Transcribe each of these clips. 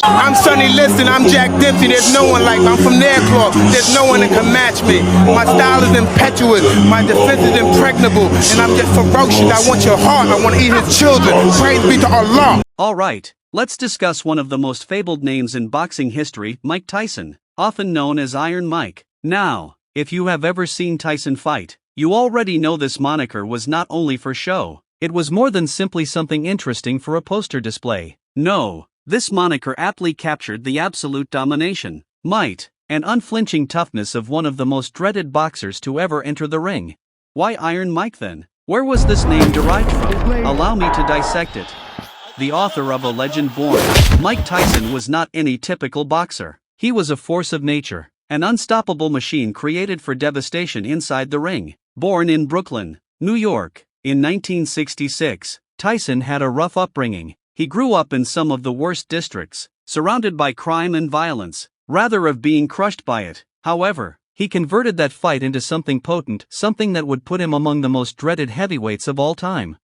I'm Sonny Liston, I'm Jack Dempsey, there's no one like me. I'm from Nairclaw, there's no one that can match me. My style is impetuous, my defense is impregnable, and I'm just ferocious. I want your heart, I want to eat his children. Praise be to Allah. Alright, let's discuss one of the most fabled names in boxing history, Mike Tyson, often known as Iron Mike. Now, if you have ever seen Tyson fight, you already know this moniker was not only for show, it was more than simply something interesting for a poster display. No, this moniker aptly captured the absolute domination, might, and unflinching toughness of one of the most dreaded boxers to ever enter the ring. Why Iron Mike then? Where was this name derived from? Allow me to dissect it. The author of a legend born, Mike Tyson was not any typical boxer. He was a force of nature, an unstoppable machine created for devastation inside the ring. Born in Brooklyn, New York, in 1966, Tyson had a rough upbringing. He grew up in some of the worst districts, surrounded by crime and violence, rather of being crushed by it. However, he converted that fight into something potent, something that would put him among the most dreaded heavyweights of all time.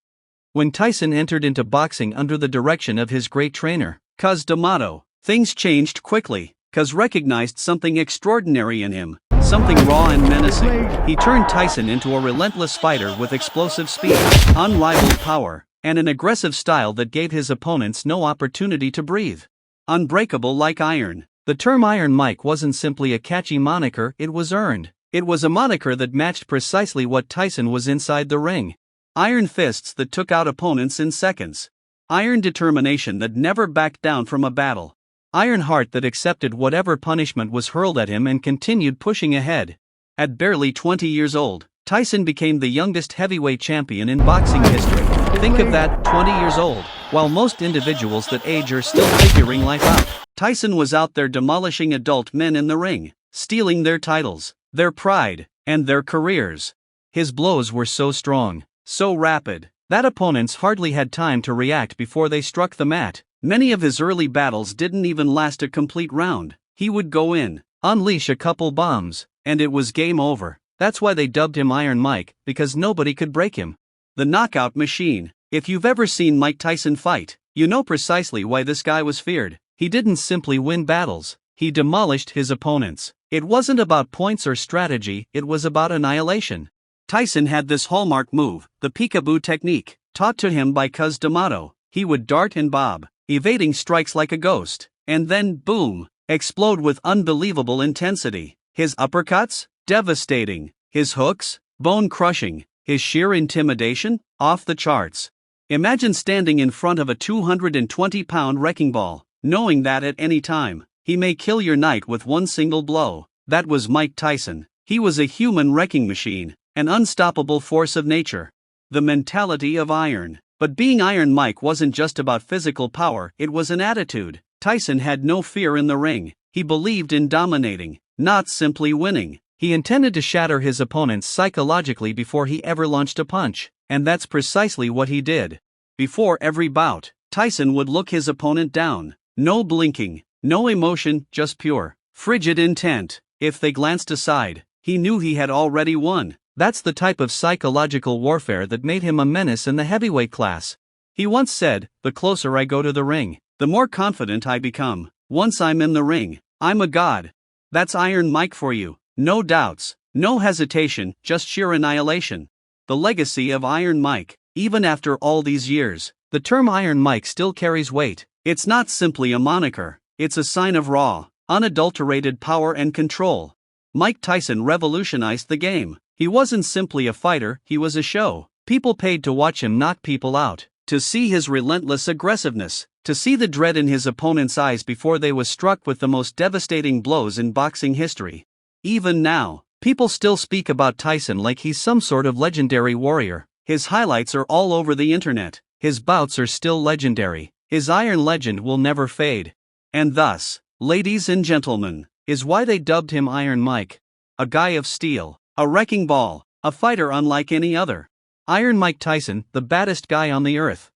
When Tyson entered into boxing under the direction of his great trainer, Cus D'Amato, things changed quickly. Cus recognized something extraordinary in him, something raw and menacing. He turned Tyson into a relentless fighter with explosive speed, unrivaled power, and an aggressive style that gave his opponents no opportunity to breathe. Unbreakable like iron. The term Iron Mike wasn't simply a catchy moniker, it was earned. It was a moniker that matched precisely what Tyson was inside the ring. Iron fists that took out opponents in seconds. Iron determination that never backed down from a battle. Iron heart that accepted whatever punishment was hurled at him and continued pushing ahead. At barely 20 years old, Tyson became the youngest heavyweight champion in boxing history. Think of that, 20 years old. While most individuals that age are still figuring life out, Tyson was out there demolishing adult men in the ring, stealing their titles, their pride, and their careers. His blows were so strong, so rapid, that opponents hardly had time to react before they struck the mat. Many of his early battles didn't even last a complete round. He would go in, unleash a couple bombs, and it was game over. That's why they dubbed him Iron Mike, because nobody could break him. The knockout machine. If you've ever seen Mike Tyson fight, you know precisely why this guy was feared. He didn't simply win battles, he demolished his opponents. It wasn't about points or strategy, it was about annihilation. Tyson had this hallmark move, the peekaboo technique, taught to him by Cus D'Amato. He would dart and bob, evading strikes like a ghost, and then, boom, explode with unbelievable intensity. His uppercuts? Devastating. His hooks? Bone-crushing. His sheer intimidation? Off the charts. Imagine standing in front of a 220-pound wrecking ball, knowing that at any time, he may kill your night with one single blow. That was Mike Tyson. He was a human wrecking machine, an unstoppable force of nature. The mentality of iron. But being Iron Mike wasn't just about physical power, it was an attitude. Tyson had no fear in the ring. He believed in dominating, not simply winning. He intended to shatter his opponents psychologically before he ever launched a punch, and that's precisely what he did. Before every bout, Tyson would look his opponent down. No blinking, no emotion, just pure, frigid intent. If they glanced aside, he knew he had already won. That's the type of psychological warfare that made him a menace in the heavyweight class. He once said, "The closer I go to the ring, the more confident I become. Once I'm in the ring, I'm a god." That's Iron Mike for you. No doubts, no hesitation, just sheer annihilation. The legacy of Iron Mike. Even after all these years, the term Iron Mike still carries weight. It's not simply a moniker, it's a sign of raw, unadulterated power and control. Mike Tyson revolutionized the game. He wasn't simply a fighter, he was a show. People paid to watch him knock people out, to see his relentless aggressiveness, to see the dread in his opponent's eyes before they was struck with the most devastating blows in boxing history. Even now, people still speak about Tyson like he's some sort of legendary warrior. His highlights are all over the internet. His bouts are still legendary. His iron legend will never fade. And thus, ladies and gentlemen, is why they dubbed him Iron Mike. A guy of steel. A wrecking ball, a fighter unlike any other. Iron Mike Tyson, the baddest guy on the earth.